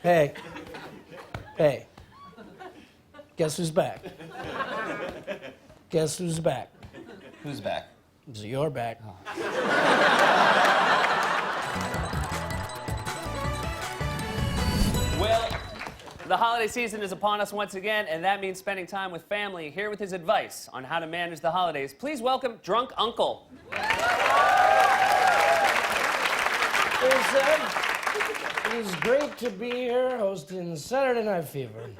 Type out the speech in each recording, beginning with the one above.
Hey. Hey. Guess who's back? Guess who's back? Who's back? So you're back. Well, the holiday season is upon us once again, and that means spending time with family. Here with his advice on how to manage the holidays, please welcome Drunk Uncle. Hey, Seb. It is great to be here hosting Saturday Night Fever.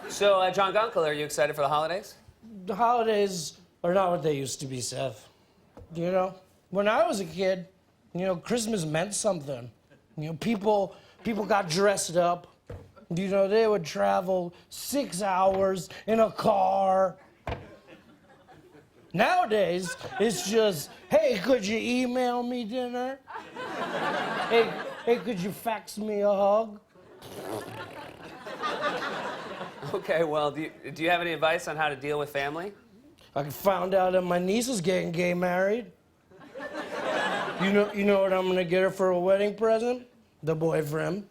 So, Drunk Uncle, are you excited for the holidays? The holidays are not what they used to be, Seth. You know, when I was a kid, Christmas meant something. People got dressed up. They would travel 6 hours in a car. Nowadays, it's just, hey, could you email me dinner? Hey, could you fax me a hug? Okay, well, do you have any advice on how to deal with family? I found out that my niece is getting gay married. You know what I'm gonna get her for a wedding present? The boyfriend.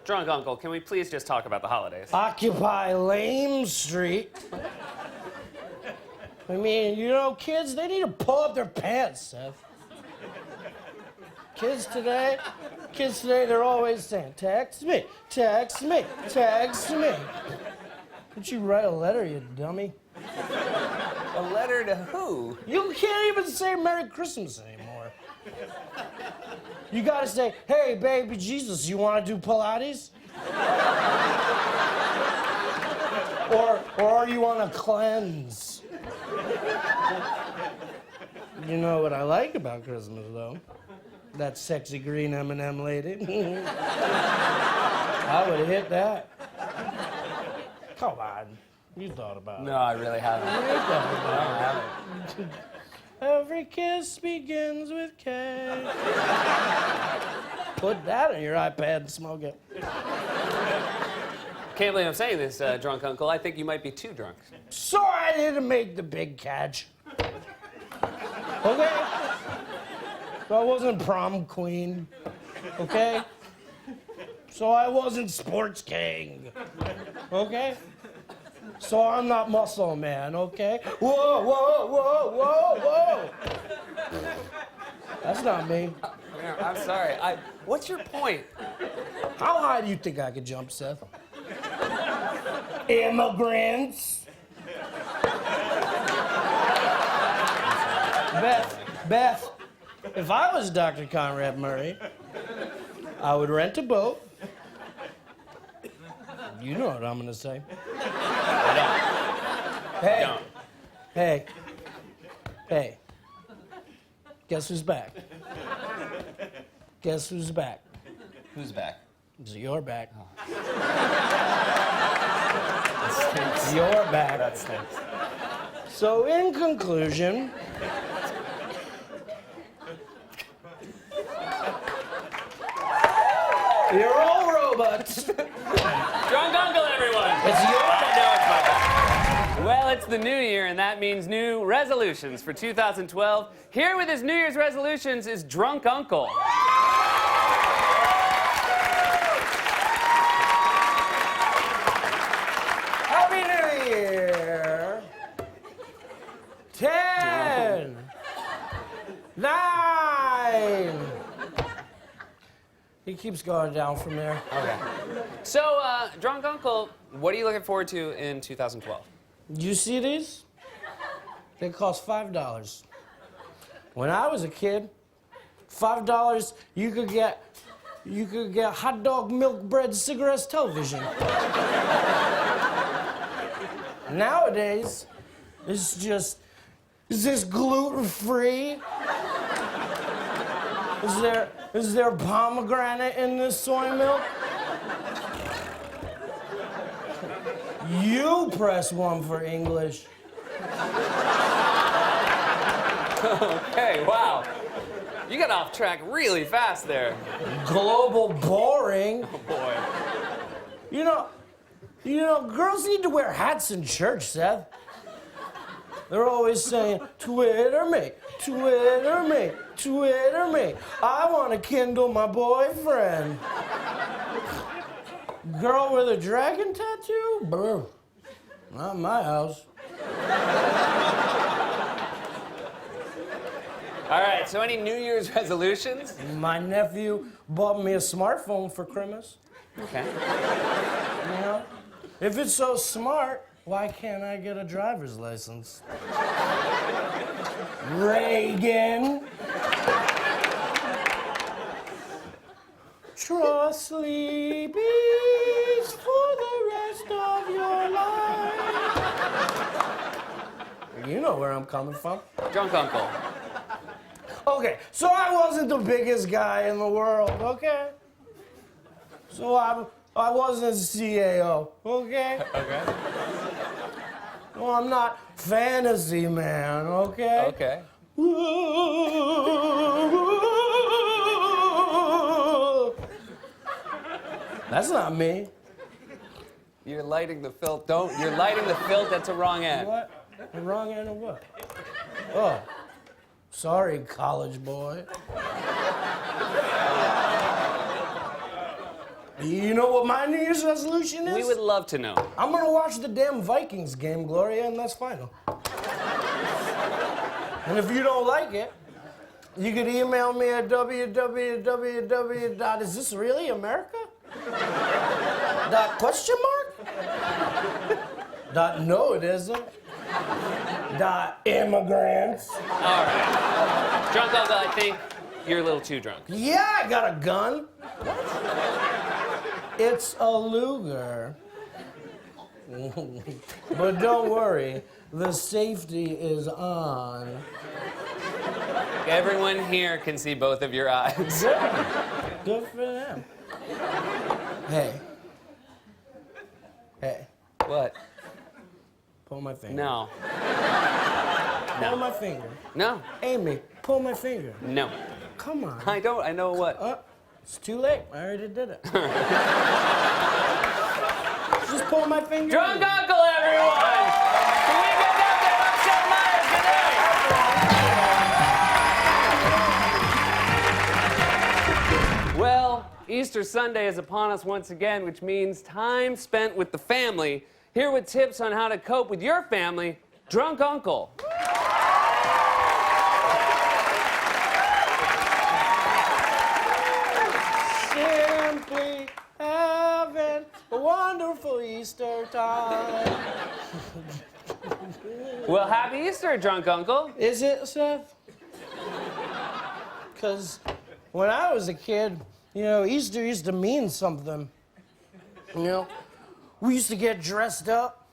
Drunk Uncle, can we please just talk about the holidays? Occupy Lame Street. I mean, kids, they need to pull up their pants, Seth. Kids today, they're always saying, text me, text me, text me. Didn't you write a letter, you dummy? A letter to who? You can't even say Merry Christmas anymore. You gotta say, hey, baby Jesus, you wanna do Pilates? or are you on a cleanse? You know what I like about Christmas, though? That sexy green M&M lady. I would have hit that. Come on. You thought about it. No, I really haven't. You thought about it. Every kiss begins with K. Put that on your iPad and smoke it. Can't believe I'm saying this, Drunk Uncle. I think you might be too drunk. Sorry I didn't make the big catch. Okay? So I wasn't prom queen. Okay? So I wasn't sports king. Okay? So I'm not muscle man, okay? Whoa, whoa, whoa, whoa, whoa. That's not me. I'm sorry. What's your point? How high do you think I could jump, Seth? Immigrants. Beth, if I was Dr. Conrad Murray, I would rent a boat. You know what I'm gonna say. Hey, hey, guess who's back? Guess who's back? Who's back? So you're back. That stinks. You're back. That stinks. So in conclusion, you're all robots. Drunk Uncle, everyone! It's your Well, it's the new year, and that means new resolutions for 2012. Here with his New Year's resolutions is Drunk Uncle. Happy New Year. 10, 9. He keeps going down from there. Okay. So, Drunk Uncle, what are you looking forward to in 2012? You see these? They cost $5. When I was a kid, $5 you could get hot dog, milk, bread, cigarettes, television. Nowadays, it's just, is this gluten-free? Is there pomegranate in this soy milk? You press 1 for English. Okay, wow. You got off track really fast there. Global boring. Oh, boy. You know, girls need to wear hats in church, Seth. They're always saying, Twitter me, Twitter me, Twitter me. I want to kindle my boyfriend. Girl with a dragon tattoo? Brr. Not in my house. All right, so any New Year's resolutions? My nephew bought me a smartphone for Christmas. Okay. You know? If it's so smart, why can't I get a driver's license? Reagan. Trust sleepies for the rest of your life. You know where I'm coming from. Drunk uncle. Okay, so I wasn't the biggest guy in the world, okay? So I wasn't CAO, okay? Okay. Well, I'm not fantasy man, okay? Okay. That's not me. You're lighting the filth. You're lighting the filth. That's a wrong end. What? The wrong end of what? Oh, sorry, college boy. You know what my New Year's resolution is? We would love to know. I'm gonna watch the damn Vikings game, Gloria, and that's final. And if you don't like it, you can email me at www.isthisreallyamerica? Question mark? No, it isn't. Immigrants. All right. Drunk uncle, I think you're a little too drunk. Yeah, I got a gun. It's a Luger. But don't worry, the safety is on. Everyone here can see both of your eyes. Good for them. Hey. Hey, What? pull my finger. No. Pull my finger. No. Amy, pull my finger. No. Come on. I don't. I know what. It's too late. I already did it. Just pull my finger. Drunk uncle, everyone! The weekend after Upset Myers. Good night. Well, Easter Sunday is upon us once again, which means time spent with the family. Here with tips on how to cope with your family, Drunk Uncle. Simply having a wonderful Easter time. Well, happy Easter, Drunk Uncle. Is it, Seth? Because when I was a kid, you know, Easter used to mean something. You know, we used to get dressed up.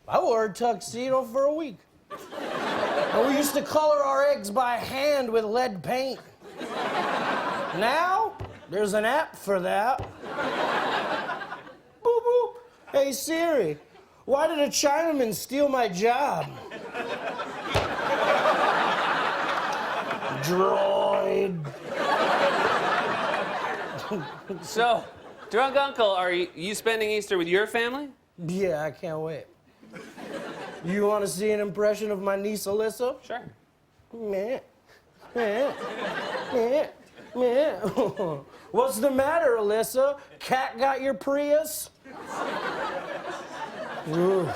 I wore a tuxedo for a week. And we used to color our eggs by hand with lead paint. Now, there's an app for that. Boop, boop. Hey, Siri, why did a Chinaman steal my job? Droid. So, Drunk Uncle, are you spending Easter with your family? Yeah, I can't wait. You want to see an impression of my niece Alyssa? Sure. Meh. Meh. Meh. Meh. What's the matter, Alyssa? Cat got your Prius? Ooh.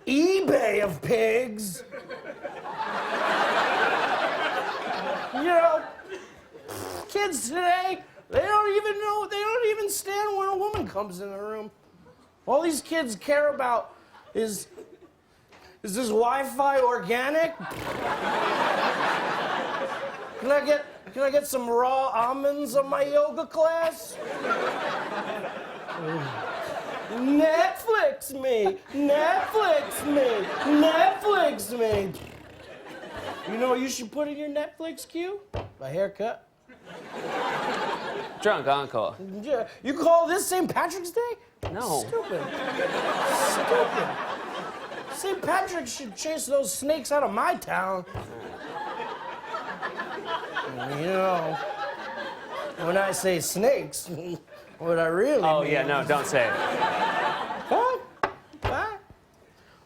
eBay of pigs. You know, kids today, they don't even stand when a woman comes in the room. All these kids care about is this Wi-Fi organic? Can I get some raw almonds on my yoga class? Netflix me! Netflix me! Netflix me! You know what you should put in your Netflix queue? A haircut. Drunk Uncle. Yeah. You call this St. Patrick's Day? No. Stupid. Stupid. St. Patrick should chase those snakes out of my town. You know, when I say snakes, what I really mean... Oh, yeah, no, don't say it. Huh? Huh?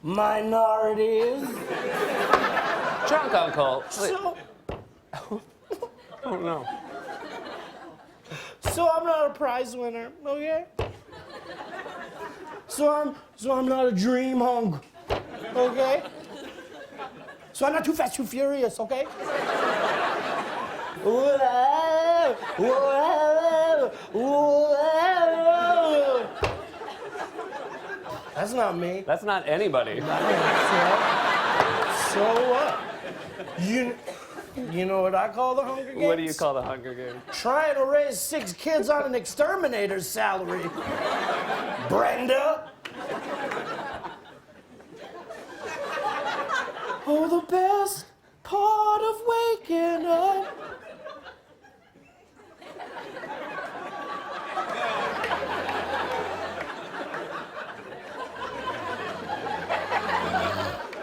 minorities. Drunk uncle. So, Oh no. so I'm not a prize winner, okay? So I'm not a dream hunk, okay? So I'm not too fast, too furious, okay? Whoa, whoa, whoa. That's not me. That's not anybody. So what? You know what I call the Hunger Games? What do you call the Hunger Games? Trying to raise 6 kids on an exterminator's salary. Brenda. Oh, the best part of waking up.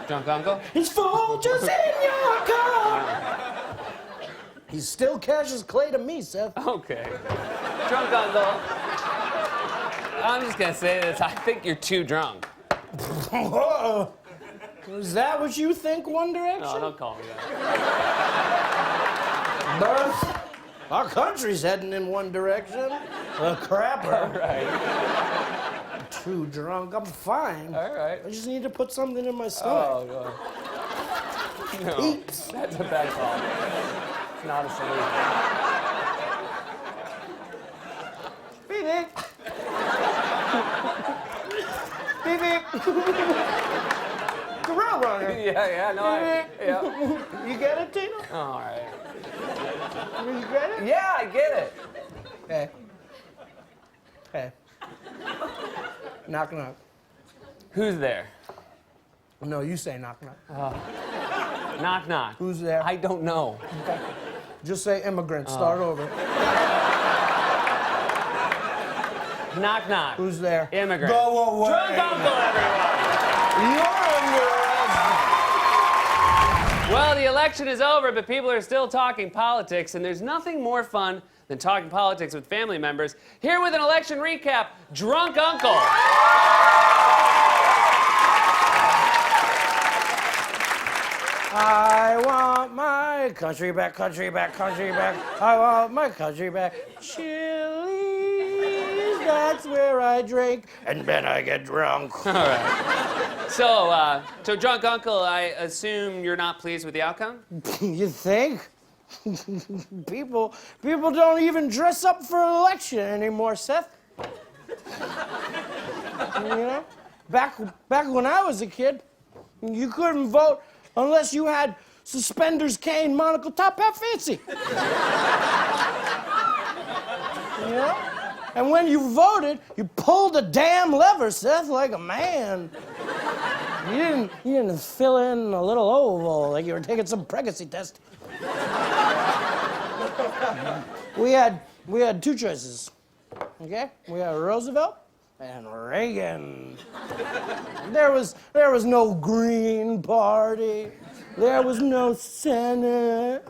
Drunk uncle? He's Folgers in your car. He still Cassius Clay to me, Seth. Okay. Drunk uncle. I'm just gonna say this. I think you're too drunk. Is that what you think, One Direction? No, don't call me that. Birth. Our country's heading in one direction. A crapper. Right. Too drunk. I'm fine. All right. I just need to put something in my stomach. Oh, God. No. Eats. That's a bad call. It's not a solution. Beep beep. Beep beep. The Roadrunner. Yeah, no, yeah. You get it, Tina? All right. You get it? Yeah, I get it. Hey. Hey. Knock knock. Who's there? No, you say knock knock. Knock, knock. Who's there? I don't know. Just say immigrant. Start over. Knock, knock. Who's there? Immigrant. Go away. Drunk uncle, everyone. You're under arrest. Well, the election is over, but people are still talking politics, and there's nothing more fun than talking politics with family members. Here with an election recap, Drunk Uncle. I want my country back, country back, country back. I want my country back. Chili's, that's where I drink, and then I get drunk. All right. So, Drunk Uncle, I assume you're not pleased with the outcome? You think? People don't even dress up for an election anymore, Seth. You know? Back when I was a kid, you couldn't vote unless you had suspenders, cane, monocle, top hat, fancy. You know? And when you voted, you pulled a damn lever, Seth, like a man. You didn't fill in a little oval like you were taking some pregnancy test. We had 2 choices. Okay? We had Roosevelt and Reagan. There was no Green Party. There was no Senate.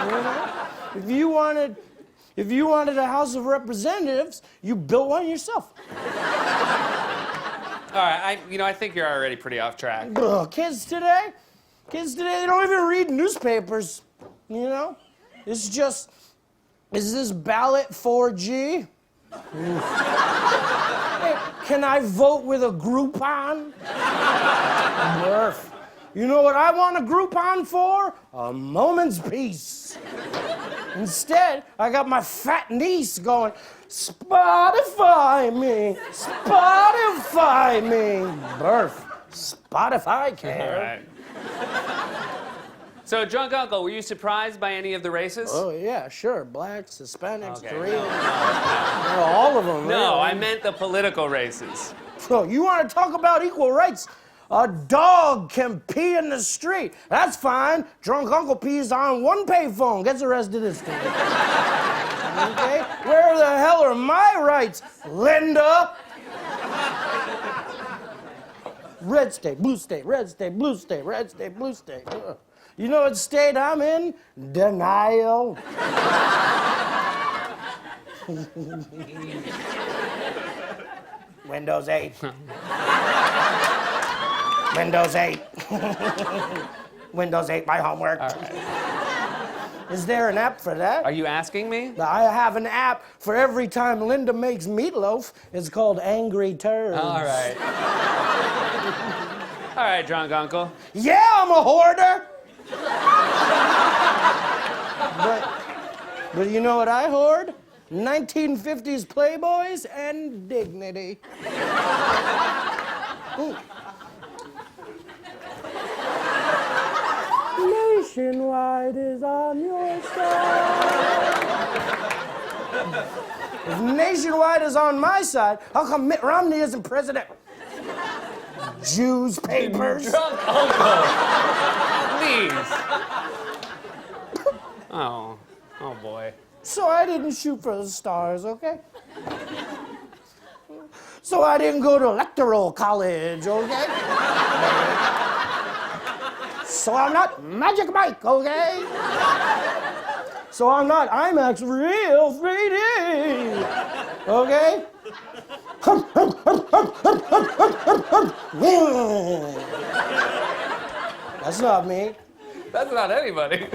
You know? If you wanted a House of Representatives, you built one yourself. All right, I think you're already pretty off track. Ugh, kids today, they don't even read newspapers. You know? It's just, is this ballot 4G? Hey, can I vote with a Groupon? Murph. You know what I want a Groupon for? A moment's peace. Instead, I got my fat niece going, Spotify me, Spotify me. Murph, Spotify can. All right. So, Drunk Uncle, were you surprised by any of the races? Oh, yeah, sure. Blacks, Hispanics, Okay. Koreans. All of them. No, really. I meant the political races. So you want to talk about equal rights? A dog can pee in the street. That's fine. Drunk uncle pees on one payphone. Gets arrested instantly. Okay? Where the hell are my rights, Linda? Red state, blue state, red state, blue state, red state, blue state. Ugh. You know what state I'm in? Denial. Windows 8. Windows 8. Windows 8, my homework. Is there an app for that? Are you asking me? I have an app for every time Linda makes meatloaf. It's called Angry Turds. All right. All right, drunk uncle. Yeah, I'm a hoarder. but you know what I hoard? 1950s Playboys and dignity. Ooh. Nationwide is on your side. If Nationwide is on my side, how come Mitt Romney isn't president? Jews papers. Drunk uncle. Please. Oh boy. So I didn't shoot for the stars, okay? So I didn't go to electoral college, okay? So I'm not Magic Mike, okay? So I'm not IMAX Real 3D, okay? That's not me. That's not anybody.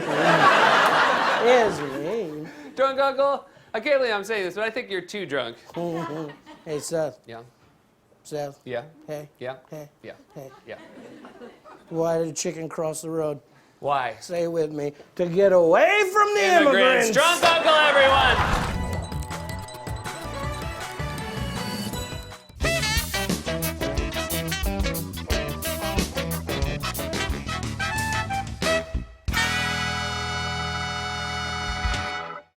It's me. Drunk uncle, I can't believe I'm saying this, but I think you're too drunk. Hey, Seth. Yeah. Seth. Yeah. Hey. Yeah. Hey. Yeah. Hey. Yeah. Why did a chicken cross the road? Why? Say it with me. To get away from the immigrants. Drunk uncle, everyone!